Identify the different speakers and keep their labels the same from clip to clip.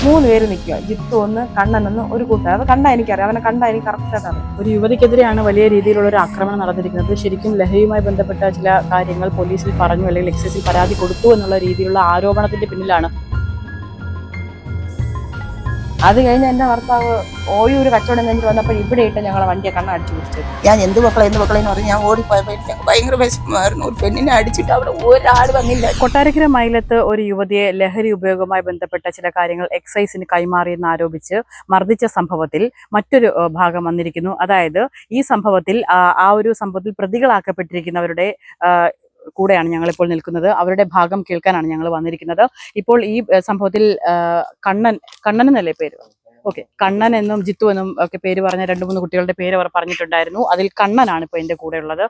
Speaker 1: 3 പേര് നിൽക്കുക. ജിത്തു ഒന്ന്, കണ്ണൻ ഒന്ന്, ഒരു കൂട്ടുകാരൻ. അത് കണ്ടാൽ എനിക്കറിയാം, അവനെ കണ്ടാൽ എനിക്ക് കറക്റ്റായിട്ട് അറിയാം.
Speaker 2: ഒരു യുവതിക്കെതിരെയാണ് വലിയ രീതിയിലുള്ള ഒരു ആക്രമണം നടന്നിരിക്കുന്നത്. ശരിക്കും ലഹരിയുമായി ബന്ധപ്പെട്ട ചില കാര്യങ്ങൾ പോലീസിൽ പറഞ്ഞു അല്ലെങ്കിൽ എക്സൈസിൽ പരാതി കൊടുത്തു എന്നുള്ള രീതിയിലുള്ള ആരോപണത്തിന്റെ പിന്നിലാണ്.
Speaker 1: അത് കഴിഞ്ഞ് എൻ്റെ ഭർത്താവ് ഒരു കച്ചവടം കഴിഞ്ഞിട്ട് വന്നപ്പോൾ ഇവിടെ ഇട്ട് ഞങ്ങളെ വണ്ടിയെ അടിച്ചു പിടിച്ചത്.
Speaker 3: ഞാൻ എന്ത് മക്കളെന്ന് പറഞ്ഞ് ഞാൻ ഓടിപ്പോയപ്പോൾ എനിക്ക് ഭയങ്കര വിഷമമായിരുന്നു. ഒരു പെണ്ണിനെ അടിച്ചിട്ട് അവിടെ ഒരാൾ വന്നില്ല.
Speaker 2: കൊട്ടാരക്കര മൈലത്ത് ഒരു യുവതിയെ ലഹരി ഉപയോഗവുമായി ബന്ധപ്പെട്ട ചില കാര്യങ്ങൾ എക്സൈസിന് കൈമാറിയെന്ന് ആരോപിച്ച് മർദ്ദിച്ച സംഭവത്തിൽ മറ്റൊരു ഭാഗം വന്നിരിക്കുന്നു. അതായത് ഈ സംഭവത്തിൽ ആ ഒരു സംഭവത്തിൽ പ്രതികളാക്കപ്പെട്ടിരിക്കുന്നവരുടെ കൂടെയാണ് ഞങ്ങളിപ്പോൾ നിൽക്കുന്നത്. അവരുടെ ഭാഗം കേൾക്കാനാണ് ഞങ്ങൾ വന്നിരിക്കുന്നത്. ഇപ്പോൾ ഈ സംഭവത്തിൽ കണ്ണൻ എന്നല്ലേ പേര്? ഓക്കെ, കണ്ണൻ എന്നും ജിത്തു എന്നും ഒക്കെ പേര് പറഞ്ഞ 2-3 കുട്ടികളുടെ പേര് അവർ പറഞ്ഞിട്ടുണ്ടായിരുന്നു. അതിൽ കണ്ണനാണ് ഇപ്പോൾ എൻ്റെ കൂടെ ഉള്ളത്.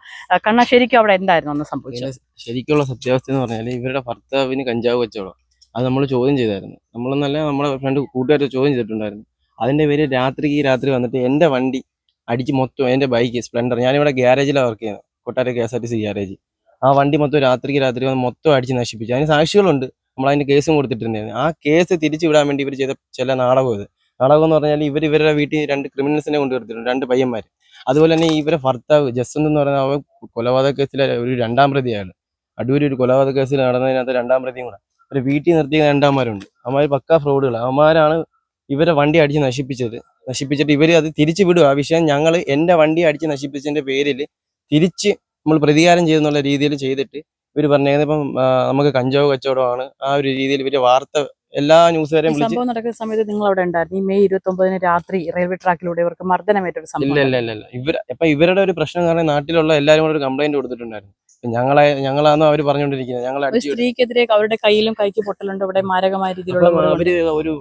Speaker 2: കണ്ണൻ, ശരിക്കും അവിടെ എന്തായിരുന്നു അന്ന് സംഭവിച്ചത്?
Speaker 4: ശരിക്കുള്ള സത്യാവസ്ഥ എന്ന് പറഞ്ഞാൽ ഇവരുടെ ഭർത്താവിന് കഞ്ചാവ് കച്ചവടം അത് നമ്മൾ ചോദ്യം ചെയ്തായിരുന്നു. നമ്മളെന്നല്ല, നമ്മുടെ ഫ്രണ്ട് കൂട്ടുകാരെ ചോദ്യം ചെയ്തിട്ടുണ്ടായിരുന്നു. അതിൻ്റെ പേര് രാത്രി വന്നിട്ട് എൻ്റെ വണ്ടി അടിച്ച് മൊത്തം, എൻ്റെ ബൈക്ക് സ്പ്ലെൻഡർ, ഞാനിവിടെ ഗ്യാരേജിലാണ് വർക്ക് ചെയ്യുന്നത്, കൊട്ടാര KSRTC ഗ്യാരേജ്. ആ വണ്ടി മൊത്തം രാത്രി വന്ന് മൊത്തം അടിച്ച് നശിപ്പിച്ചു. അതിന് സാക്ഷികളുണ്ട്, നമ്മളതിന് കേസും കൊടുത്തിട്ടുണ്ടായിരുന്നു. ആ കേസ് തിരിച്ചു വിടാൻ വേണ്ടി ഇവർ ചെയ്ത ചില നാടകം എന്ന് പറഞ്ഞാൽ ഇവരുടെ വീട്ടിൽ 2 ക്രിമിനൽസിനെ കൊണ്ടുവരുത്തിട്ടുണ്ട്, 2 പയ്യന്മാർ. അതുപോലെ തന്നെ ഇവരെ ഭർത്താവ് ജസ്വന്ത് എന്ന് പറയുന്ന അവൻ കൊലപാതക കേസിലെ ഒരു 2ാം പ്രതിയാണ്. അടൂര് ഒരു കൊലപാതക കേസിൽ നടന്നതിനകത്ത് 2ാം പ്രതിയും കൂടെ. ഒരു വീട്ടിൽ നിർത്തിയ 2മാരുണ്ട്. അവന്മാർ പക്കാ ഫ്രോഡുകൾ. അവന്മാരാണ് ഇവരെ വണ്ടി അടിച്ച് നശിപ്പിച്ചിട്ട് ഇവർ അത് തിരിച്ചു വിടുക. ആ വിഷയം ഞങ്ങൾ എൻ്റെ വണ്ടി അടിച്ച് നശിപ്പിച്ചതിൻ്റെ പേരിൽ തിരിച്ച് നമ്മൾ പ്രതികാരം ചെയ്തെന്നുള്ള രീതിയിൽ ചെയ്തിട്ട് ഇവർ പറഞ്ഞത് ഇപ്പം നമുക്ക് കഞ്ചാവ് കച്ചവടമാണ്. ആ ഒരു രീതിയിൽ ഇവര് വാർത്ത എല്ലാ ന്യൂസുകാരെയും വിളിച്ച്.
Speaker 2: സംഭവം നടക്കുന്ന സമയത്ത് നിങ്ങൾ അവിടെ ഉണ്ടായിരുന്നു. ഈ മെയ് 29 രാത്രി റെയിൽവേ ട്രാക്കിലൂടെ ഇവർക്ക് മർദ്ദനമേറ്റൊരു സംഭവം.
Speaker 4: ഇല്ല. ഇവരുടെ ഒരു പ്രശ്നം കാരണം നാട്ടിലുള്ള എല്ലാവരും കൂടെ ഒരു കംപ്ലൈന്റ് കൊടുത്തിട്ടുണ്ടായിരുന്നു. ഞങ്ങളാണോ അവര് പറഞ്ഞുകൊണ്ടിരിക്കുന്നത്. ഞങ്ങൾ
Speaker 2: സ്ത്രീക്കെതിരെ അവരുടെ കയ്യിലും കൈക്ക് പൊട്ടലുണ്ട്, ഇവിടെ മാരകമായ രീതിയിലുള്ള
Speaker 4: അവര്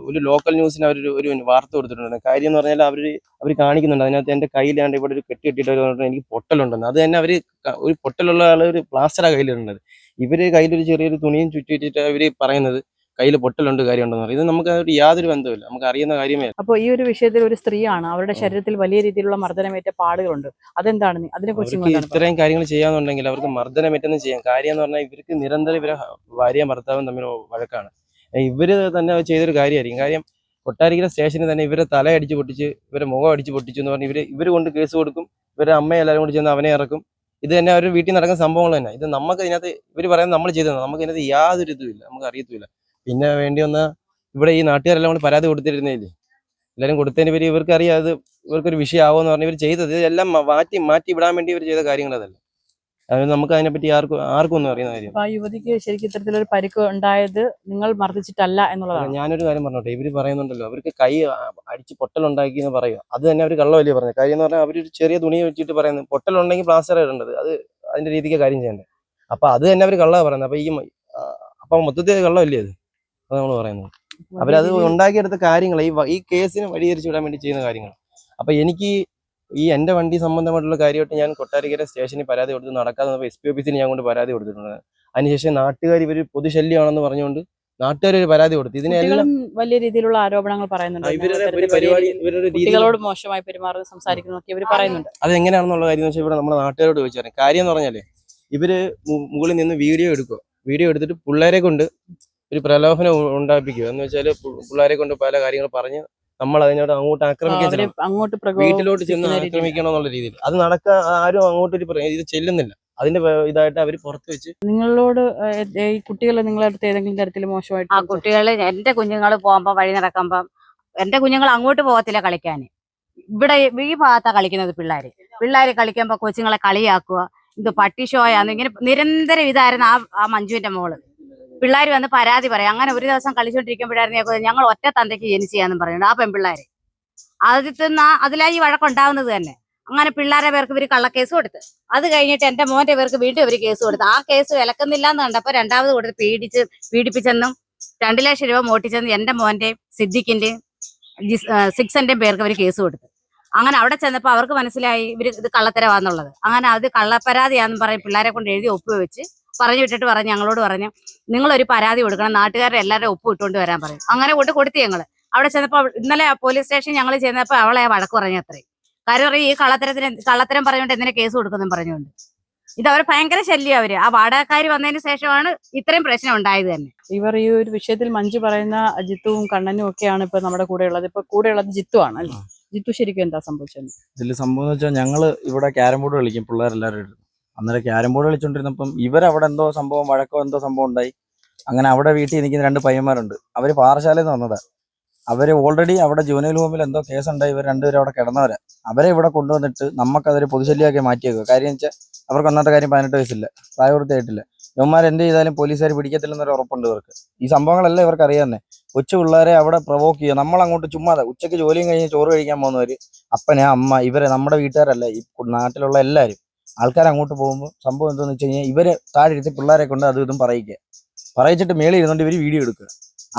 Speaker 4: ഒരു ലോക്കൽ ന്യൂസിന് ഒരു വാർത്ത കൊടുത്തിട്ടുണ്ട്. കാര്യം എന്ന് പറഞ്ഞാൽ അവര് കാണിക്കുന്നുണ്ട്. അതിനകത്ത് എന്റെ കയ്യിലാണ്ട് ഇവിടെ ഒരു കെട്ടി കെട്ടിയിട്ട് എനിക്ക് പൊട്ടലുണ്ടെന്ന്. അത് തന്നെ അവര് ഒരു പൊട്ടലുള്ള ആള് ഒരു പ്ലാസ്റ്ററാ കയ്യിലിടുന്നത്. ഇവര് കയ്യിലൊരു ചെറിയൊരു തുണിയും ചുറ്റി വെച്ചിട്ട് അവര് പറയുന്നത് കയ്യിൽ പൊട്ടലുണ്ട്, കാര്യമുണ്ടെന്ന് പറയും. ഇത് നമുക്ക് യാതൊരു ബന്ധമില്ല, നമുക്ക് അറിയുന്ന കാര്യമേ.
Speaker 2: അപ്പോൾ ഈ ഒരു വിഷയത്തിൽ ഒരു സ്ത്രീയാണ്, അവരുടെ ശരീരത്തിൽ വലിയ രീതിയിലുള്ള മർദ്ദനമേറ്റ പാടുകളുണ്ട്. അതെന്താണ് അതിനെക്കുറിച്ച്?
Speaker 4: ഇത്രയും കാര്യങ്ങൾ ചെയ്യാന്നുണ്ടെങ്കിൽ അവർക്ക് മർദ്ദനമേറ്റൊന്നും ചെയ്യാം. കാര്യം എന്ന് പറഞ്ഞാൽ ഇവർക്ക് നിരന്തരം ഇവരെ ഭാര്യയും ഭർത്താവും തമ്മിൽ വഴക്കാണ്. ഇവര് തന്നെ ചെയ്തൊരു കാര്യമായിരിക്കും. കാര്യം കൊട്ടാരക്കര സ്റ്റേഷനിൽ തന്നെ ഇവരെ തലയടിച്ച് പൊട്ടിച്ച്, ഇവരെ മുഖം അടിച്ച് പൊട്ടിച്ചു എന്ന് പറഞ്ഞ് ഇവര് കൊണ്ട് കേസ് കൊടുക്കും. ഇവരെ അമ്മയെ എല്ലാവരും കൂടി ചെന്ന് അവനെ ഇറക്കും. ഇത് തന്നെ അവർ വീട്ടിൽ നടക്കുന്ന സംഭവങ്ങൾ തന്നെ. ഇത് നമുക്ക് ഇതിനകത്ത് ഇവർ പറയുന്നത് നമ്മൾ ചെയ്തത്, നമുക്ക് ഇതിനകത്ത് യാതൊരു ഇതുമില്ല, നമുക്ക് അറിയത്തില്ല. പിന്നെ വേണ്ടി വന്ന ഇവിടെ ഈ നാട്ടുകാരെല്ലാം കൂടി പരാതി കൊടുത്തിരുന്നില്ലേ, എല്ലാവരും കൊടുത്തതിന് പേര് ഇവർക്ക് അറിയാം അത് ഇവർക്കൊരു വിഷയമാവുമെന്ന് പറഞ്ഞ് ഇവർ ചെയ്തത് ഇതെല്ലാം മാറ്റി വിടാൻ വേണ്ടി ഇവർ ചെയ്ത കാര്യങ്ങൾ അതല്ല. അത് നമുക്ക് അതിനെപ്പറ്റി ആർക്കും ഒന്നും അറിയുന്ന കാര്യം.
Speaker 2: ആ യുവതിക്ക് ശരിക്കും ഇത്തരത്തിലൊരു പരിക്ക് ഉണ്ടായത് നിങ്ങൾ മർദ്ദിച്ചിട്ടല്ല എന്നുള്ളതാണ്.
Speaker 4: ഞാനൊരു കാര്യം പറഞ്ഞോട്ടെ, ഇവര് പറയുന്നുണ്ടല്ലോ അവർക്ക് കൈ അടിച്ച് പൊട്ടലുണ്ടാക്കി എന്ന് പറയുക. അത് തന്നെ അവർ കള്ളവല്ലേ പറഞ്ഞത്. കാര്യം എന്ന് പറഞ്ഞാൽ അവരൊരു ചെറിയ തുണി വെച്ചിട്ട് പറയുന്നത് പൊട്ടലുണ്ടെങ്കിൽ പ്ലാസ്റ്റർ ഇടേണ്ടത്, അത് അതിന്റെ രീതിക്ക് കാര്യം ചെയ്യേണ്ടത്. അപ്പൊ അത് തന്നെ അവർ കള്ളാ പറയുന്നത്. അപ്പൊ മൊത്തത്തിൽ കള്ളമല്ലേ അത് നമ്മൾ പറയുന്നത്. അവരത് ഉണ്ടാക്കിയെടുത്ത കാര്യങ്ങൾ ഈ കേസിന് വഴിതിരിച്ചു വിടാൻ വേണ്ടി ചെയ്യുന്ന കാര്യങ്ങൾ. അപ്പൊ എനിക്ക് ഈ എന്റെ വണ്ടി സംബന്ധമായിട്ടുള്ള കാര്യമായിട്ട് ഞാൻ കൊട്ടാരക്കര സ്റ്റേഷനിൽ പരാതി കൊടുത്ത് നടക്കാതെ SP ഓഫീസിൽ ഞാൻ കൊണ്ട് പരാതി കൊടുത്തിട്ടുണ്ട്. അതിനുശേഷം നാട്ടുകാർ ഇവര് പൊതുശല്യമാണെന്ന് പറഞ്ഞുകൊണ്ട് നാട്ടുകാർ ഒരു പരാതി കൊടുത്തു. ഇതിനെല്ലാം
Speaker 2: വലിയ രീതിയിലുള്ള ആരോപണങ്ങൾ പറയുന്നുണ്ട്. കുട്ടികളോട് മോശമായി പെരുമാറുന്നത്, സംസാരിക്കുന്നതൊക്കെ ഇവർ പറയുന്നുണ്ട്.
Speaker 4: അത് എങ്ങനെയാണെന്നുള്ള കാര്യം വെച്ചാൽ ഇവിടെ നമ്മുടെ നാട്ടുകാരോട് ചോദിച്ചു പറയാം. കാര്യം എന്ന് പറഞ്ഞാല് ഇവര് മുകളിൽ നിന്ന് വീഡിയോ എടുത്തിട്ട് പിള്ളേരെ കൊണ്ട് ഒരു പ്രലോഭനം ഉണ്ടാപ്പിക്കുക. എന്ന് വെച്ചാൽ പിള്ളേരെ കൊണ്ട് പല കാര്യങ്ങൾ പറഞ്ഞ് നമ്മൾ അതിനോട് അങ്ങോട്ട് ആക്രമിക്കാൻ, വീട്ടിലോട്ട് ചെന്ന് ആക്രമിക്കണം എന്നുള്ള രീതിയിൽ. അത് നടക്കാൻ ആരും അങ്ങോട്ട് ഇത് ചെല്ലുന്നില്ല. അതിന്റെ ഇതായിട്ട് അവര് പുറത്ത് വെച്ച്.
Speaker 2: നിങ്ങളോട് ഈ കുട്ടികളെ നിങ്ങളടുത്ത് ഏതെങ്കിലും തരത്തിൽ മോശമായിട്ട്?
Speaker 5: ആ കുട്ടികള്, എന്റെ കുഞ്ഞുങ്ങൾ പോകുമ്പോ വഴി നടക്കുമ്പം എന്റെ കുഞ്ഞുങ്ങൾ അങ്ങോട്ട് പോകത്തില്ല കളിക്കാൻ. ഇവിടെ ഈ ഭാഗത്താ കളിക്കുന്നത് പിള്ളേര് കളിക്കുമ്പോ കൊച്ചുങ്ങളെ കളിയാക്കുക, ഇത് പട്ടി ഷോയാന്ന്, ഇങ്ങനെ നിരന്തരം ഇതായിരുന്നു ആ മഞ്ജുവിന്റെ മോള്. പിള്ളേർ വന്ന് പരാതി പറയാം. അങ്ങനെ ഒരു ദിവസം കളിച്ചോണ്ടിരിക്കുമ്പോഴായിരുന്നു ഞങ്ങൾ ഒറ്റ തന്തയ്ക്ക് ജനിച്ചാന്നും പറയുന്നുണ്ട് ആ പെൺപിള്ളേര്. അതിലാ ഈ വഴക്കുണ്ടാവുന്നത് തന്നെ. അങ്ങനെ പിള്ളേരെ പേർക്ക് ഇവര് കള്ളക്കേസ് കൊടുത്ത്, അത് കഴിഞ്ഞിട്ട് എന്റെ മോന്റെ പേർക്ക് വീണ്ടും ഇവര് കേസ് കൊടുത്ത്. ആ കേസ് വിലക്കുന്നില്ല എന്ന് കണ്ടപ്പോ 2ാമത് കൊടുത്ത് പീഡിപ്പിച്ചെന്നും 2 ലക്ഷം രൂപ മോട്ടിച്ചെന്നും എന്റെ മോന്റെ സിദ്ദിഖിന്റെ 6ന്റെ പേർക്ക് അവര് കേസ് കൊടുത്ത്. അങ്ങനെ അവിടെ ചെന്നപ്പോ അവർക്ക് മനസ്സിലായി ഇവര് ഇത് കള്ളത്തരവാന്നുള്ളത്. അങ്ങനെ അത് കള്ളപ്പരാതിയാന്ന് പറയും പിള്ളേരെ കൊണ്ട് എഴുതി ഒപ്പ് വെച്ച് പറഞ്ഞു വിട്ടിട്ട് ഞങ്ങളോട് പറഞ്ഞു നിങ്ങളൊരു പരാതി കൊടുക്കണം, നാട്ടുകാരുടെ എല്ലാവരും ഒപ്പ് ഇട്ടുകൊണ്ട് വരാൻ പറയും. അങ്ങനെ കൊടുത്തു ഞങ്ങള്. അവിടെ ചെന്നപ്പോ ഇന്നലെ പോലീസ് സ്റ്റേഷൻ ഞങ്ങൾ ചെന്നപ്പോ അവളെ വഴക്ക് പറഞ്ഞു അത്രയും. കാര്യം പറയും ഈ കള്ളത്തരം പറഞ്ഞുകൊണ്ട് എന്തിനാ കേസ് കൊടുക്കുന്നു പറഞ്ഞുകൊണ്ട്. ഇത് അവർ ഭയങ്കര ശല്യം. ആ വാടകക്കാർ വന്നതിന് ശേഷമാണ് ഇത്രയും പ്രശ്നം ഉണ്ടായത് തന്നെ.
Speaker 2: ഇവർ ഈ ഒരു വിഷയത്തിൽ മഞ്ജു പറയുന്ന ജിത്തുവും കണ്ണനും ഒക്കെയാണ് ഇപ്പൊ നമ്മുടെ കൂടെ ഉള്ളത്. ഇപ്പൊ കൂടെ ഉള്ളത് ജിത്തു ആണ് അല്ലേ? ജിത്തു ശരിക്കും എന്താ സംഭവിച്ചത്?
Speaker 6: ഇതിൽ സംഭവം എന്ന് വെച്ചാൽ ഞങ്ങള് ഇവിടെ ക്യാരം ബോർഡ് കളിക്കും പിള്ളേരെല്ലാവരും എടുത്തു. അന്നേരം ക്യാരം ബോർഡ് കളിച്ചോണ്ടിരുന്നപ്പം ഇവരവിടെ എന്തോ സംഭവം വഴക്കോ എന്തോ സംഭവം ഉണ്ടായി. അങ്ങനെ അവിടെ വീട്ടിൽ നിൽക്കുന്ന 2 പയ്യന്മാരുണ്ട്. അവര് പാറശാലയിൽ നിന്ന് വന്നതാ. അവര് ഓൾറെഡി അവിടെ ജുവനൈൽ ഹോമിൽ എന്തോ കേസുണ്ടായി. ഇവർ 2 പേരും അവിടെ കിടന്നവരാ. അവരെ ഇവിടെ കൊണ്ടുവന്നിട്ട് നമുക്കതൊരു പൊതുശല്യമാക്കി മാറ്റിയേക്കുക. കാര്യം വെച്ചാൽ അവർക്ക് ഒന്നാമത്തെ കാര്യം 18 വയസ്സില്ല, പ്രായപൂർത്തിയായിട്ടില്ല. ഇവന്മാർ എന്ത് ചെയ്താലും പോലീസുകാർ പിടിക്കത്തില്ലെന്നൊരു ഉറപ്പുണ്ട് ഇവർക്ക്. ഈ സംഭവങ്ങളെല്ലാം ഇവർക്ക് അറിയാമെന്നേ. കൊച്ചു പിള്ളേരെ അവിടെ പ്രൊവോക്ക് ചെയ്യുക. നമ്മളങ്ങോട്ട് ചുമ്മാതെ ഉച്ചയ്ക്ക് ജോലിയും കഴിഞ്ഞ് ചോറ് കഴിക്കാൻ പോകുന്നവര് അപ്പനെ അമ്മ ഇവരെ നമ്മുടെ വീട്ടുകാരല്ല, ഈ നാട്ടിലുള്ള എല്ലാവരും ആൾക്കാർ അങ്ങോട്ട് പോകുമ്പോൾ സംഭവം എന്താണെന്ന് വെച്ച് കഴിഞ്ഞാൽ ഇവര് താഴെ ഇരുത്തി പിള്ളേരെ കൊണ്ട് അതും ഇതും പറയിച്ചിട്ട് മേളിൽ ഇരുന്നുകൊണ്ട് ഇവർ വീഡിയോ എടുക്കുക.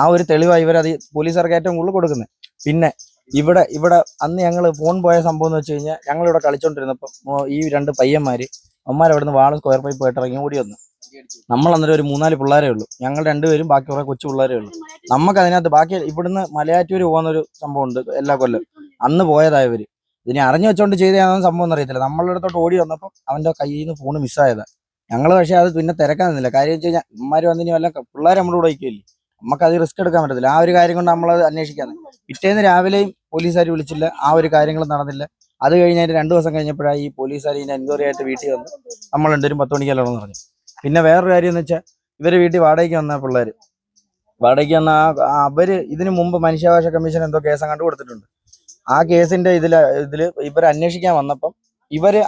Speaker 6: ആ ഒരു തെളിവായി ഇവരത് പോലീസുകാർക്ക് ഏറ്റവും കൂടുതൽ കൊടുക്കുന്നത്. പിന്നെ ഇവിടെ അന്ന് ഞങ്ങൾ ഫോൺ പോയ സംഭവം എന്ന് വെച്ച് കഴിഞ്ഞാൽ ഞങ്ങളിവിടെ കളിച്ചോണ്ടിരുന്നപ്പോൾ ഈ 2 പയ്യന്മാര് അവിടെ നിന്ന് വാള് സ്ക്വയർ പൈപ്പ് ആയിട്ട് ഇറങ്ങി ഓടി വന്നു. നമ്മൾ അന്നേരം ഒരു 3-4 പിള്ളേരേ ഉള്ളൂ. ഞങ്ങൾ 2 പേരും ബാക്കി കുറെ കൊച്ചു പിള്ളേരേ ഉള്ളൂ. നമുക്ക് അതിനകത്ത് ബാക്കി ഇവിടുന്ന് മലയാറ്റൂര് പോകുന്നൊരു സംഭവം ഉണ്ട് എല്ലാ കൊല്ലം. അന്ന് പോയതായവര് ഇതിനെ അറിഞ്ഞു വെച്ചോണ്ട് ചെയ്തതാണെന്ന് സംഭവം ഒന്നും അറിയത്തില്ല. നമ്മളുടെ അടുത്തോട്ട് ഓടി വന്നപ്പോൾ അവന്റെ കയ്യിൽ നിന്ന് ഫോണ് മിസ്സായതാ. ഞങ്ങൾ പക്ഷേ അത് പിന്നെ തിരക്കാൻ നിന്നില്ല. കാര്യം വെച്ച് കഴിഞ്ഞാൽ ഇമാര് വന്നിനി വല്ല പിള്ളേരെ നമ്മുടെ കൂടെ വയ്ക്കില്ലേ, നമുക്കത് റിസ്ക് എടുക്കാൻ പറ്റത്തില്ല. ആ ഒരു കാര്യം കൊണ്ട് നമ്മളത് അന്വേഷിക്കാതെ പിറ്റേന്ന് രാവിലെയും പോലീസുകാർ വിളിച്ചില്ല. ആ ഒരു കാര്യങ്ങൾ നടന്നില്ല. അത് കഴിഞ്ഞാൽ 2 ദിവസം കഴിഞ്ഞപ്പോഴാണ് ഈ പോലീസുകാർ ഇതിന്റെ എൻക്വയറി ആയിട്ട് വീട്ടിൽ വന്ന് നമ്മൾ 2 10 മണിക്കല്ലോന്ന് പറഞ്ഞു. പിന്നെ വേറൊരു കാര്യം എന്ന് വെച്ചാൽ ഇവര് വീട്ടിൽ വാടകയ്ക്ക് വന്ന പിള്ളേര് വന്ന അവര് ഇതിനു മുമ്പ് മനുഷ്യാവകാശ കമ്മീഷൻ എന്തോ കേസ് കണ്ടു കൊടുത്തിട്ടുണ്ട്. ആ കേസിന്റെ ഇതില് ഇവർ അന്വേഷിക്കാൻ വന്നപ്പം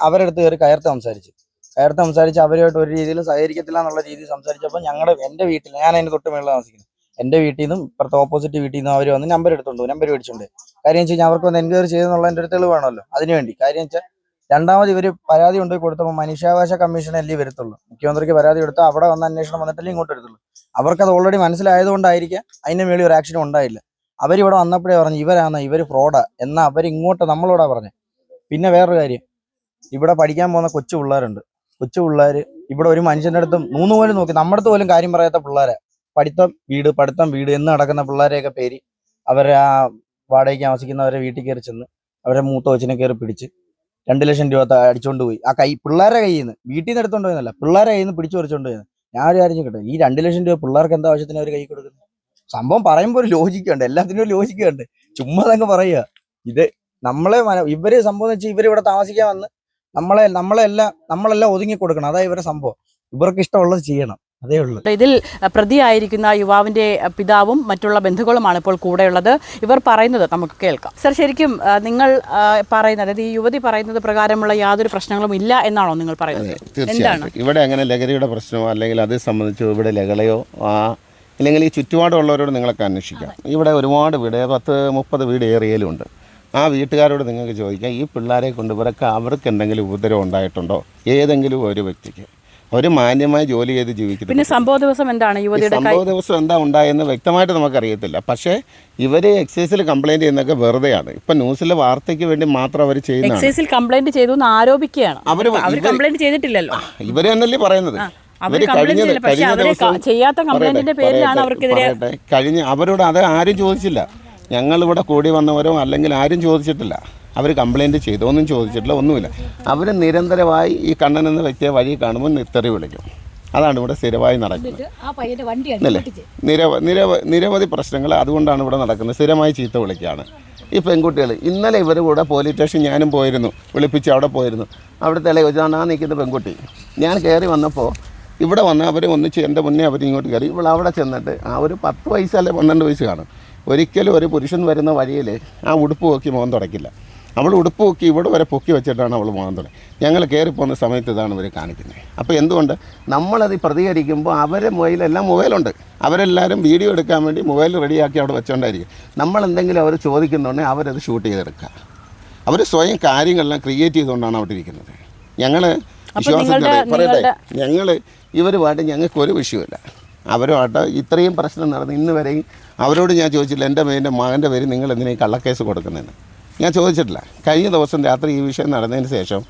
Speaker 6: അവരുടെ അടുത്ത് കയറി കയർത്ത് സംസാരിച്ച് അവരുമായിട്ട് ഒരു രീതിയിൽ സഹകരിക്കത്തില്ല എന്നുള്ള രീതിയിൽ സംസാരിച്ചപ്പോൾ എന്റെ വീട്ടിൽ ഞാൻ അതിന് തൊട്ട് മേളിൽ താമസിക്കുന്നത്. എന്റെ വീട്ടിൽ നിന്നും ഇപ്പുറത്തെ ഓപ്പോസിറ്റ് വീട്ടിൽ നിന്നും അവർ വന്ന് നമ്പർ മേടിച്ചുകൊണ്ട് കാര്യം വെച്ച് കഴിഞ്ഞാൽ അവർക്ക് ഒന്ന് എൻക്വയറി ചെയ്തെന്നുള്ളതിന്റെ ഒരു തെളിവ് വേണമല്ലോ. അതിനുവേണ്ടി കാര്യം വെച്ചാൽ രണ്ടാമത് ഇവര് പരാതി കൊണ്ടുപോയി കൊടുത്തപ്പോൾ മനുഷ്യാവകാശ കമ്മീഷനല്ലേ വരത്തുള്ളൂ. മുഖ്യമന്ത്രിക്ക് പരാതി കൊടുത്താൽ അവിടെ വന്ന അന്വേഷണം വന്നിട്ടല്ലേ ഇങ്ങോട്ട് വരത്തുള്ളൂ. അവർക്കത് ഓൾറെഡി മനസ്സിലായതുകൊണ്ടായിരിക്കാം അതിന്റെ മേളിൽ ഒരു ആക്ഷനും ഉണ്ടായില്ല. അവരിവിടെ വന്നപ്പോഴേ പറഞ്ഞു ഇവര് ഫ്രോഡാ എന്നാ അവരിങ്ങോട്ട് നമ്മളോടാ പറഞ്ഞത്. പിന്നെ വേറൊരു കാര്യം, ഇവിടെ പഠിക്കാൻ പോകുന്ന കൊച്ചു പിള്ളേര് ഇവിടെ ഒരു മനുഷ്യന്റെ അടുത്തും 3 പോലും നോക്കി നമ്മുടെ അടുത്ത് പോലും കാര്യം പറയാത്ത പിള്ളേരെ പഠിത്തം വീട് എന്ന് നടക്കുന്ന പിള്ളേരെയൊക്കെ പേര് അവരെ ആ വാടകയ്ക്ക് താമസിക്കുന്നവരെ വീട്ടിൽ കയറി ചെന്ന് അവരെ മൂത്ത കൊച്ചിനെ കയറി പിടിച്ച് 2 ലക്ഷം രൂപ അടിച്ചോണ്ട് പോയി. ആ പിള്ളേരെ കയ്യിൽ നിന്ന് വീട്ടിൽ നിന്ന് എടുത്തോണ്ട് പോയെന്നല്ല, പിള്ളേരെ കയ്യിൽ നിന്ന് പിടിച്ചു പറിച്ചോണ്ട് പോയത്. ഞാൻ ഒരു കാര്യം കേട്ടോ, ഈ 2 ലക്ഷം രൂപ പിള്ളേർക്ക് എന്താ ആവശ്യത്തിന് അവർ കൈ കൊടുക്കുന്നത്? സംഭവം പറയുമ്പോൾ ഒരു ലോജിക്കുണ്ട്, എല്ലാത്തിനും ഒരു ലോജിക്കുണ്ട്. ചുമ്മാ അങ്ങ് പറയുക. ഇത് ഇവര് സംഭവം വെച്ചാൽ ഇവരിവിടെ താമസിക്കാൻ വന്ന് നമ്മളെല്ലാം ഒതുങ്ങി കൊടുക്കണം. അതായത് ഇവരുടെ സംഭവം. ഇവർക്ക് ഇഷ്ടമുള്ളത് ചെയ്യണം, അതേ ഉള്ളൂ.
Speaker 2: ഇതിൽ പ്രതിയായിരിക്കുന്ന യുവാവിന്റെ പിതാവും മറ്റുള്ള ബന്ധുക്കളുമാണ് ഇപ്പോൾ കൂടെയുള്ളത്. ഇവർ പറയുന്നത് നമുക്ക് കേൾക്കാം. സർ, ശരിക്കും നിങ്ങൾ പറയുന്നത്, അതായത് ഈ യുവതി പറയുന്നത് പ്രകാരമുള്ള യാതൊരു പ്രശ്നങ്ങളും ഇല്ല എന്നാണോ നിങ്ങൾ പറയുന്നത്?
Speaker 7: തീർച്ചയായും ഇവിടെ അങ്ങനെ ലഹരിയുടെ പ്രശ്നമോ അല്ലെങ്കിൽ അത് സംബന്ധിച്ചോ ഇവിടെ ലഹളയോ അല്ലെങ്കിൽ ഈ ചുറ്റുപാടുള്ളവരോട് നിങ്ങളൊക്കെ അന്വേഷിക്കാം. ഇവിടെ ഒരുപാട് വീട് 10-30 വീട് ഏറിയയിലും ഉണ്ട്. ആ വീട്ടുകാരോട് നിങ്ങൾക്ക് ചോദിക്കാം, ഈ പിള്ളേരെ കൊണ്ട് അവർക്ക് എന്തെങ്കിലും ഉപദ്രവം ഉണ്ടായിട്ടുണ്ടോ? ഏതെങ്കിലും ഒരു വ്യക്തിക്ക് ഒരു മാന്യമായ ജോലി ചെയ്ത് ജീവിക്കുന്നു.
Speaker 2: പിന്നെ സംഭവ ദിവസം എന്താണ്
Speaker 7: എന്താ ഉണ്ടായെന്ന് വ്യക്തമായിട്ട് നമുക്കറിയത്തില്ല. പക്ഷേ ഇവർ എക്സൈസിൽ കംപ്ലൈന്റ് ചെയ്യുന്നതൊക്കെ വെറുതെയാണ്. ഇപ്പൊ ന്യൂസിലെ വാർത്തയ്ക്ക് വേണ്ടി മാത്രം അവർ ചെയ്യുന്നത്.
Speaker 2: എക്സൈസിൽ കംപ്ലൈന്റ് ചെയ്തു എന്ന് ആരോപിക്കുകയാണ്. അവർ കംപ്ലൈന്റ് ചെയ്തിട്ടില്ലല്ലോ.
Speaker 7: ഇവര് തന്നെയല്ലേ പറയുന്നത്. അവരോട് അത് ആരും ചോദിച്ചില്ല. ഞങ്ങളിവിടെ കൂടി വന്നവരോ അല്ലെങ്കിൽ ആരും ചോദിച്ചിട്ടില്ല. അവർ കംപ്ലൈൻറ്റ് ചെയ്തോ ഒന്നും ചോദിച്ചിട്ടില്ല, ഒന്നുമില്ല. അവർ നിരന്തരമായി ഈ കണ്ണൻ എന്ന വ്യക്തിയെ വഴി കാണുമ്പോൾ തെറി വിളിക്കും. അതാണ് ഇവിടെ സ്ഥിരമായി നടക്കുന്നത് അല്ലേ? നിരവധി പ്രശ്നങ്ങൾ അതുകൊണ്ടാണ് ഇവിടെ നടക്കുന്നത്. സ്ഥിരമായി ചീത്ത വിളിക്കുകയാണ് ഈ പെൺകുട്ടികൾ. ഇന്നലെ ഇവർ കൂടെ പോലീസ് സ്റ്റേഷൻ ഞാനും പോയിരുന്നു, വിളിപ്പിച്ച് അവിടെ പോയിരുന്നു. അവിടുത്തെ ചോദിച്ചാണ് ആ നിൽക്കുന്ന പെൺകുട്ടി. ഞാൻ കയറി വന്നപ്പോൾ ഇവിടെ വന്ന് അവർ ഒന്നിച്ച് എൻ്റെ മുന്നേ അവർ ഇങ്ങോട്ട് കയറി. ഇവിടെ അവിടെ ചെന്നിട്ട് ആ ഒരു 10 വയസ്സ് അല്ലെ 12 വയസ്സ് കാണും. ഒരിക്കലും ഒരു പുരുഷൻ വരുന്ന വഴിയിൽ ആ ഉടുപ്പ് നോക്കി മുഖം തുടയ്ക്കില്ല. അവൾ ഉടുപ്പ് നോക്കി ഇവിടെ വരെ പൊക്കി വെച്ചിട്ടാണ് അവൾ മുഖം തുടങ്ങി. ഞങ്ങൾ കയറിപ്പോകുന്ന സമയത്ത് ഇതാണ് ഇവർ കാണിക്കുന്നത്. അപ്പോൾ എന്തുകൊണ്ട് നമ്മളത് പ്രതികരിക്കുമ്പോൾ അവരെ മൊബൈലെല്ലാം മൊബൈലുണ്ട്. അവരെല്ലാവരും വീഡിയോ എടുക്കാൻ വേണ്ടി മൊബൈൽ റെഡിയാക്കി അവിടെ വെച്ചുകൊണ്ടായിരിക്കും. നമ്മളെന്തെങ്കിലും അവർ ചോദിക്കുന്നുണ്ടെങ്കിൽ അവരത് ഷൂട്ട് ചെയ്തെടുക്കുക. അവർ സ്വയം കാര്യങ്ങളെല്ലാം ക്രിയേറ്റ് ചെയ്തുകൊണ്ടാണ് അവിടെ ഇരിക്കുന്നത്. ഞങ്ങൾ വിശ്വാസത്തോടെ പറയട്ടെ, ഇവരുമായിട്ട് ഞങ്ങൾക്കൊരു വിഷയമില്ല. അവരുമായിട്ട് ഇത്രയും പ്രശ്നം നടന്ന് ഇന്ന് വരെയും അവരോട് ഞാൻ ചോദിച്ചില്ല എൻ്റെ മകൻ്റെ പേര് നിങ്ങൾ എന്തിനാണ് കള്ളക്കേസ് കൊടുക്കുന്നതെന്ന് ഞാൻ ചോദിച്ചിട്ടില്ല. കഴിഞ്ഞ ദിവസം രാത്രി ഈ വിഷയം നടന്നതിന് ശേഷം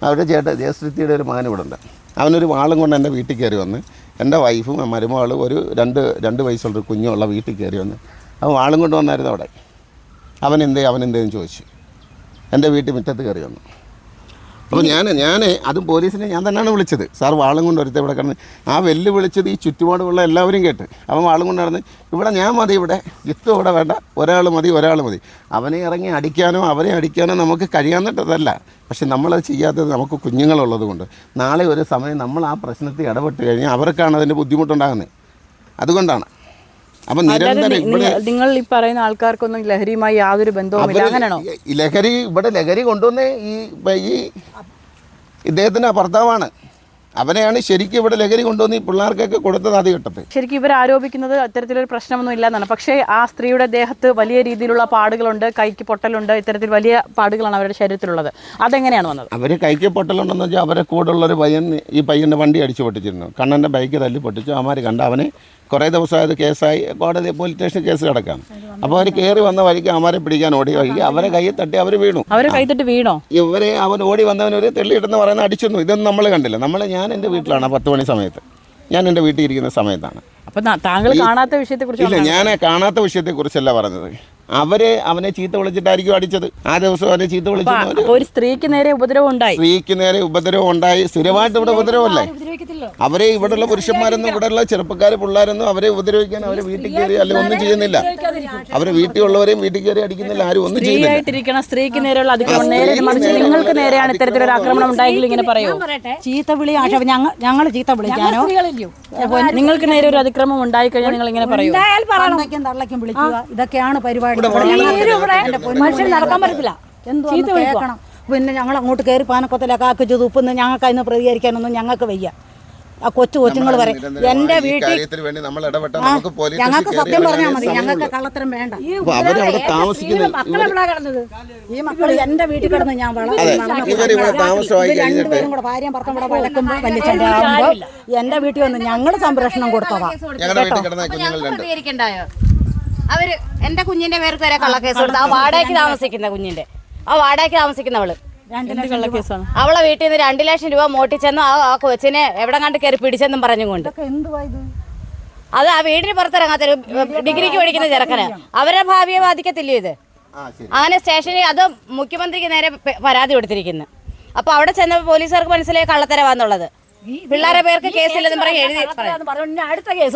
Speaker 7: അവരുടെ ജയശ്രീയുടെ ഒരു മകൻ ഇവിടെ ഉണ്ട്. അവനൊരു വാളും കൊണ്ട് എൻ്റെ വീട്ടിൽ കയറി വന്ന് എൻ്റെ വൈഫും മരുമകളും ഒരു 2 വയസ്സുള്ളൊരു കുഞ്ഞുള്ള വീട്ടിൽ കയറി വന്ന് അവൻ വാളും കൊണ്ട് വന്നായിരുന്നു അവിടെ. അവനെന്തേന്ന് ചോദിച്ചു. എൻ്റെ വീട്ടിൽ മുറ്റത്ത് കയറി വന്നു. അപ്പോൾ ഞാൻ അതും പോലീസിനെ ഞാൻ തന്നെയാണ് വിളിച്ചത്. സാർ വാളും കൊണ്ട് ഒരുത്ത ഇവിടെ കിടന്ന് ആ വെല്ല് വിളിച്ചത് ഈ ചുറ്റുപാടുള്ള എല്ലാവരും കേട്ട്. അവൻ വാളും കൊണ്ട് നടന്ന് ഇവിടെ ഞാൻ മതി, ഇവിടെ ജിത്തു ഇവിടെ വേണ്ട, ഒരാൾ മതി. അവനെ ഇറങ്ങി അടിക്കാനോ അവരെ അടിക്കാനോ നമുക്ക് കഴിയാന്നിട്ടതല്ല. പക്ഷെ നമ്മളത് ചെയ്യാത്തത് നമുക്ക് കുഞ്ഞുങ്ങളുള്ളത് കൊണ്ട് നാളെ ഒരു സമയം നമ്മൾ ആ പ്രശ്നത്തിൽ ഇടപെട്ട് കഴിഞ്ഞാൽ അവർക്കാണ് അതിൻ്റെ ബുദ്ധിമുട്ടുണ്ടാകുന്നത്. അതുകൊണ്ടാണ്. അപ്പം
Speaker 2: നിങ്ങൾ ഈ പറയുന്ന ആൾക്കാർക്കൊന്നും ലഹരിയുമായി യാതൊരു ബന്ധവുമില്ല, അങ്ങനെയാണോ?
Speaker 7: ലഹരി കൊണ്ടുവന്നേ ഈ ഇദ്ദേഹത്തിൻ്റെ ഭർത്താവാണ്. അവനെയാണ് ശരിക്കും ഇവിടെ ലഹരി കൊണ്ടുവന്ന് ഈ പിള്ളേർക്കൊക്കെ കൊടുത്തത് ആദ്യഘട്ടത്തിൽ.
Speaker 2: ശരിക്കും ഇവർ ആരോപിക്കുന്നത് അത്തരത്തിലൊരു പ്രശ്നമൊന്നും ഇല്ലെന്നാണ്. പക്ഷേ ആ സ്ത്രീയുടെ ദേഹത്ത് വലിയ രീതിയിലുള്ള പാടുകളുണ്ട്, കൈക്ക് പൊട്ടലുണ്ട്, ഇത്തരത്തിൽ വലിയ പാടുകളാണ് അവരുടെ ശരീരത്തിലുള്ളത്. അതെങ്ങനെയാണ് വന്നത്?
Speaker 7: അവർ കൈക്ക് പൊട്ടലുണ്ടെന്ന് വെച്ചാൽ അവരെ കൂടെ ഉള്ളൊരു പയ്യൻ ഈ പയ്യൻ്റെ വണ്ടി അടിച്ചു പൊട്ടിച്ചിരുന്നു. കണ്ണൻ്റെ ബൈക്ക് തല്ലി പൊട്ടിച്ചു. അവന്മാർ കണ്ട അവനെ കുറേ ദിവസമായത് കേസായി കോടതി പോലീസ് സ്റ്റേഷൻ കേസ് കിടക്കാം. അപ്പോൾ അവർ കയറി വന്ന വഴിക്ക് അവന്മാരെ പിടിക്കാൻ ഓടി വഴിക്ക് അവരെ കയ്യിൽ തട്ടി അവർ വീണു. ഇവരെ അവൻ ഓടി വന്നവനൊരു തെള്ളിയിട്ടെന്ന് പറയുന്ന അടിച്ചൊന്നും ഇതൊന്നും നമ്മൾ കണ്ടില്ല. ഞാൻ എൻ്റെ വീട്ടിലാണ് 10 മണി സമയത്ത്, ഞാൻ എൻ്റെ വീട്ടിൽ ഇരിക്കുന്ന സമയത്താണ്.
Speaker 2: അപ്പം താങ്കൾ കാണാത്ത വിഷയത്തെക്കുറിച്ച്?
Speaker 7: ഇല്ല, ഞാൻ കാണാത്ത വിഷയത്തെക്കുറിച്ചല്ല പറഞ്ഞത്. അവനെ ചീത്ത വിളിച്ചിട്ടായിരിക്കും അടിച്ചത്. ആ ദിവസം അവനെ ചീത്ത വിളിച്ചു.
Speaker 2: ഒരു സ്ത്രീക്ക് നേരെ ഉപദ്രവം ഉണ്ടായി. സ്ഥിരമായിട്ട് ഇവിടെ ഉപദ്രവമല്ലേ? അവരെ ഇവിടെയുള്ള പുരുഷന്മാരൊന്നും ഇവിടെയുള്ള ചെറുപ്പക്കാർ പിള്ളേരൊന്നും അവരെ ഉപദ്രവിക്കാൻ അവരെ വീട്ടിൽ കയറി അല്ലെങ്കിൽ ഒന്നും ചെയ്യുന്നില്ല. അവരെ വീട്ടിലുള്ളവരെയും വീട്ടിൽ കയറി അടിക്കുന്നില്ല, ആരും ഒന്നും ചെയ്യുന്നില്ല. സ്ത്രീക്ക് നേരെയുള്ള അതിക്രമം നിങ്ങൾക്ക് നേരെയാണ് ഇത്തരത്തിലൊരു ആക്രമണം ഉണ്ടായെങ്കിൽ ഇങ്ങനെ പറയൂ?
Speaker 5: ചീത്ത വിളി ഞങ്ങൾ ചീത്ത വിളിക്കാനോ?
Speaker 2: നിങ്ങൾക്ക് നേരെ ഒരു അതിക്രമം ഉണ്ടായി കഴിഞ്ഞാൽ നിങ്ങൾ ഇങ്ങനെ പറയൂ?
Speaker 5: തള്ളക്കും വിളിക്കുക, ഇതൊക്കെയാണ് പരിപാടി.
Speaker 8: മനുഷ്യൻ നടക്കാൻ പറ്റത്തില്ല,
Speaker 5: ചീത്ത വിളിക്കണം. പിന്നെ ഞങ്ങൾ അങ്ങോട്ട് കയറി പാനക്കൊത്തിലൊക്കെ ആക്കി തുപ്പുന്ന ഞങ്ങൾക്ക് അതിന് പ്രതികരിക്കാനൊന്നും ഞങ്ങൾക്ക് വയ്യ. ആ കൊച്ചുങ്ങൾ വരെ എൻ്റെ വീട്ടിൽ ഞങ്ങൾക്ക് സത്യം പറഞ്ഞാൽ മതി, ഞങ്ങൾക്ക് കള്ളത്തരം വേണ്ട. ഈ മക്കൾ എൻ്റെ വീട്ടിൽ കിടന്ന് ഞാൻ രണ്ടുപേരും കൂടെ ഭാര്യയും ഭർത്താവും കൂടെ വഴക്കുമ്പോൾ വലിച്ചെൻ്റെ ആകുമ്പോൾ എൻ്റെ വീട്ടിൽ വന്ന് ഞങ്ങൾ സംരക്ഷണം കൊടുത്തതാ.
Speaker 8: അവര് എന്റെ കുഞ്ഞിന്റെ പേർക്ക് വരെ കള്ളക്കേസ് കൊടുത്തു. ആ വാടകയ്ക്ക് താമസിക്കുന്നവള് അവളെ വീട്ടിൽ നിന്ന് 2 ലക്ഷം രൂപ മോട്ടിച്ചെന്നും ആ കൊച്ചിനെ എവിടെ കണ്ട് കയറി പിടിച്ചെന്നും പറഞ്ഞുകൊണ്ട് അത് ആ വീടിന് പുറത്തിറങ്ങാത്തൊരു ഡിഗ്രിക്ക് പഠിക്കുന്ന ചെറുക്കന് അവരുടെ ഭാവിയെ ബാധിക്കത്തില്ലേ ഇത്? അങ്ങനെ സ്റ്റേഷനിൽ അത് മുഖ്യമന്ത്രിക്ക് നേരെ പരാതി കൊടുത്തിരിക്കുന്നു. അപ്പൊ അവിടെ ചെന്നപ്പോൾ പോലീസുകാർക്ക് മനസ്സിലായി കള്ളത്തരവാന്നുള്ളത്. പിള്ളേരെ പേർക്ക് കേസില്ലെന്നും പറഞ്ഞ് എഴുതി അടുത്ത കേസ്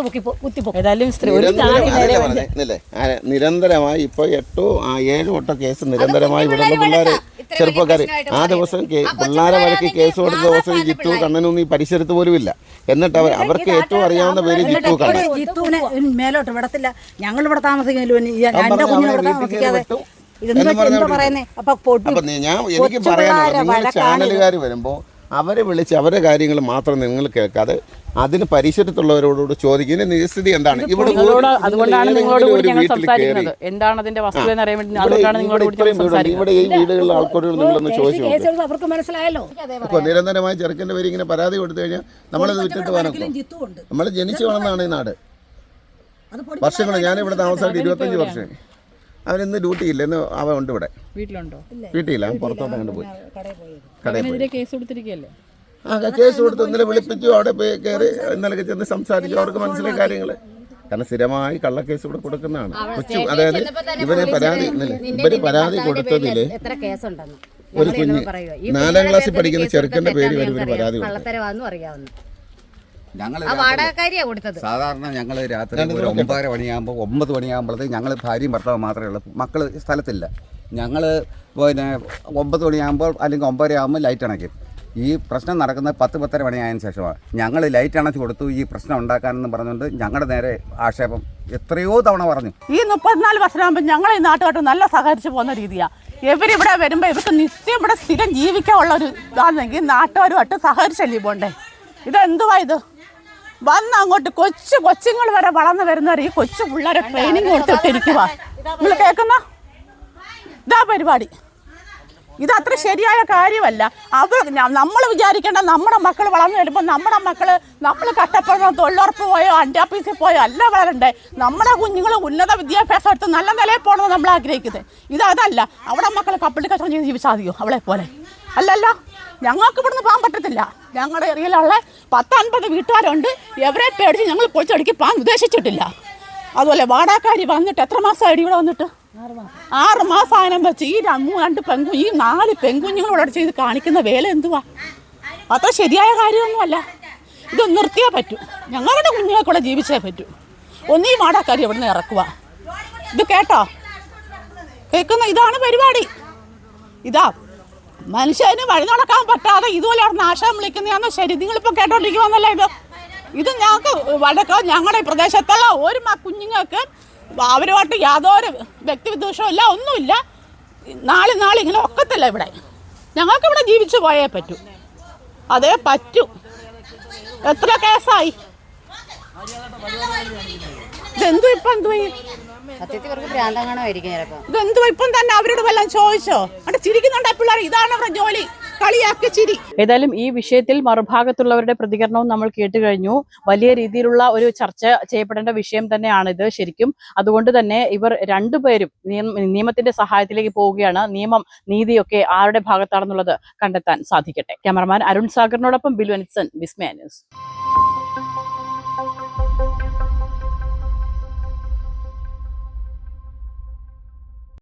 Speaker 7: നിരന്തരമായി ഇപ്പൊ 8-7 വട്ടം കേസ് നിരന്തരമായി ഇവിടെയുള്ള പിള്ളേര് ചെറുപ്പക്കാര് ആ ദിവസം പിള്ളേരെ വരയ്ക്ക് കേസ് കൊടുത്ത ദിവസം ജിത്തു കണ്ണനൊന്നും ഈ പരിസരത്ത് പോലും ഇല്ല. എന്നിട്ട് അവർക്ക് ഏറ്റവും അറിയാവുന്ന പേര് ജിത്തു കണ്ണൻ.
Speaker 5: ജിത്തുവിനെ മേലോട്ട് വിടത്തില്ല, ഞങ്ങൾ ഇവിടെ താമസിക്കുന്നില്ല.
Speaker 7: എനിക്ക് പറയാനുള്ളത്, ചാനലുകാർ വരുമ്പോ അവരെ വിളിച്ച് അവരുടെ കാര്യങ്ങൾ മാത്രം നിങ്ങൾ കേൾക്കാതെ അതിന് പരിസരത്തുള്ളവരോട് ചോദിക്കുന്ന നിജസ്ഥിതി എന്താണ്. ഇവിടെ ഈ വീടുകളിലെ ആൾക്കാരോട് നിങ്ങളൊന്ന് ചോദിച്ചു നോക്കും. നിരന്തരമായി ചെറുക്കൻ്റെ പേര് ഇങ്ങനെ പരാതി കൊടുത്തു കഴിഞ്ഞാൽ നമ്മളത് വിട്ടിട്ട് പോകാനോ? നമ്മൾ ജനിച്ചു വളർന്നതാണ് ഈ നാട്. വർഷങ്ങൾ ഞാനിവിടെ താമസമായിട്ട് 25 വർഷം. അവനിന്ന് ഡ്യൂട്ടി ഇല്ല, ഇന്ന് അവൻ ഉണ്ട് ഇവിടെ. വീട്ടിലില്ല, പുറത്തോട്ട് അങ്ങോട്ട് പോയി കടയിൽ പോയി. കേസ് കൊടുത്ത് ഇന്നലെ വിളിപ്പിച്ചു, അവിടെ പോയി കയറി ഇന്നലെ ചെന്ന് സംസാരിച്ചു. അവർക്ക് മനസ്സിലായ കാര്യങ്ങൾ. കാരണം സ്ഥിരമായി കള്ളക്കേസ് ഇവിടെ കൊടുക്കുന്നതാണ്. അതായത് ഇവര് പരാതി കൊടുത്തതില് ഒരു കുഞ്ഞ് 4ാം ക്ലാസ്സിൽ പഠിക്കുന്ന ചെറുക്കന്റെ പേര് ഇവര് പരാതി കൊടുത്തു.
Speaker 9: സാധാരണ ഞങ്ങൾ രാത്രി ഒരു 9:30 മണിയാകുമ്പോൾ 9 മണിയാകുമ്പോഴത്തേക്ക് ഞങ്ങൾ ഭാര്യയും ഭർത്താവും മാത്രമേ ഉള്ളൂ. മക്കൾ സ്ഥലത്തില്ല. ഞങ്ങൾ പിന്നെ 9 മണിയാകുമ്പോൾ അല്ലെങ്കിൽ 9:30 ആകുമ്പോൾ ലൈറ്റ് അണയ്ക്കും. ഈ പ്രശ്നം നടക്കുന്നത് 10-10:30 മണിയായതിനു ശേഷമാണ്. ഞങ്ങൾ ലൈറ്റ് അണച്ച് കൊടുത്തു ഈ പ്രശ്നം ഉണ്ടാക്കാനെന്ന് പറഞ്ഞുകൊണ്ട് ഞങ്ങളുടെ നേരെ ആക്ഷേപം എത്രയോ തവണ പറഞ്ഞു.
Speaker 10: ഈ 34 വർഷമാകുമ്പോൾ ഞങ്ങൾ ഈ നാട്ടുകാട്ട് നല്ല സഹകരിച്ച് പോകുന്ന രീതിയാണ്. ഇവരിവിടെ വരുമ്പോൾ ഇവർക്ക് നിത്യം ഇവിടെ സ്ഥിരം ജീവിക്കാനുള്ള ഒരു ഇതാണെങ്കിൽ നാട്ടുകാരുമായിട്ട് സഹകരിച്ചല്ലേ പോണ്ടേ? ഇതെന്തുവാ ഇത്? വന്ന് അങ്ങോട്ട് കൊച്ചുങ്ങൾ വരെ വളർന്നു വരുന്നവർ ഈ കൊച്ചു പിള്ളേരെ ട്രെയിനിങ് കൊടുത്തിട്ടിരിക്കുക. നിങ്ങൾ കേൾക്കുന്ന ഇതാ പരിപാടി. ഇതത്ര ശരിയായ കാര്യമല്ല. നമ്മൾ വിചാരിക്കേണ്ട നമ്മുടെ മക്കൾ വളർന്നു വരുമ്പോൾ നമ്മൾ കട്ടപ്പുറം തൊഴിലുറപ്പ് പോയോ അൻഡാപ്പീസിൽ പോയോ അല്ല വളരണ്ടേ. നമ്മുടെ കുഞ്ഞുങ്ങൾ ഉന്നത വിദ്യാഭ്യാസം എടുത്ത് നല്ല നിലയിൽ പോകണമെന്ന് നമ്മൾ ആഗ്രഹിക്കുന്നത്. അതല്ല. അവിടെ മക്കൾ കപ്പിളി കച്ചവടം ചെയ്ത് ജീവിച്ചാൽ മതിയോ അവളെ പോലെ? അല്ലല്ലോ. ഞങ്ങൾക്ക് ഇവിടുന്ന് പോകാൻ പറ്റത്തില്ല. ഞങ്ങളുടെ ഏരിയയിലുള്ള 10-50 വീട്ടുകാരുണ്ട്. എവരെ പേടിച്ച് ഞങ്ങൾ പൊളിച്ചടുക്കി പോകാൻ ഉദ്ദേശിച്ചിട്ടില്ല. അതുപോലെ വാടകക്കാരി വന്നിട്ട് എത്ര മാസമായി ഇവിടെ വന്നിട്ട്? 6 മാസം ആനം വെച്ച് ഈ 4 പെൺകുഞ്ഞുങ്ങളോട് ചെയ്ത് കാണിക്കുന്ന വേല എന്തുവാ? അത്ര ശരിയായ കാര്യമൊന്നുമല്ല. ഇത് നിർത്തിയേ പറ്റൂ. ഞങ്ങളുടെ കുഞ്ഞുങ്ങളെ കൂടെ ജീവിച്ചേ പറ്റൂ. ഒന്നീ വാടകക്കാരി എവിടുന്ന് ഇറക്കുക. ഇത് കേട്ടോ, കേൾക്കുന്ന ഇതാണ് പരിപാടി. ഇതാ മനുഷ്യന് വഴി നടക്കാൻ പറ്റാതെ ഇതുപോലെ അവിടെ നാശം വിളിക്കുന്നതാണോ ശരി? നിങ്ങളിപ്പോൾ കേട്ടോണ്ടിരിക്കുവാന്നല്ലോ ഇത് ഞങ്ങൾക്ക് വഴക്കോ ഞങ്ങളുടെ പ്രദേശത്തുള്ള ഒരു കുഞ്ഞുങ്ങൾക്ക് അവരുമായിട്ട് യാതൊരു വ്യക്തിവിദ്വേഷവും ഇല്ല, ഒന്നുമില്ല. നാളെ ഇങ്ങനെ ഒക്കത്തില്ല ഇവിടെ. ഞങ്ങൾക്ക് ഇവിടെ ജീവിച്ചു പോയേ പറ്റൂ. അതേ പറ്റൂ. എത്ര കേസായി? ഇതെന്തു ഇപ്പം
Speaker 5: സത്യത്തിൽ ഇവർക്ക് ഭ്രാന്തങ്ങാണമായിരിക്കും ചിലപ്പോൾ.
Speaker 10: ഇതെന്തു ഇപ്പം തന്നെ അവരോട് വല്ലതും ചോദിച്ചോ? അവിടെ ചിരിക്കുന്നുണ്ട് പിള്ളേർ. ഇതാണ് അവരുടെ ജോലി, കളിയാക്കി ചിരി.
Speaker 2: ഏതായാലും ഈ വിഷയത്തിൽ മറുഭാഗത്തുള്ളവരുടെ പ്രതികരണവും നമ്മൾ കേട്ട് കഴിഞ്ഞു. വലിയ രീതിയിലുള്ള ഒരു ചർച്ച ചെയ്യപ്പെടേണ്ട വിഷയം തന്നെയാണിത് ശരിക്കും. അതുകൊണ്ട് തന്നെ ഇവർ രണ്ടുപേരും നിയമത്തിന്റെ സഹായത്തിലേക്ക് പോവുകയാണ്. നിയമം നീതിയൊക്കെ ആരുടെ ഭാഗത്താണെന്നുള്ളത് കണ്ടെത്താൻ സാധിക്കട്ടെ. ക്യാമറമാൻ അരുൺ സാഗറിനോടൊപ്പം ബിലു അനിസൻ, വിസ്മയ ന്യൂസ്.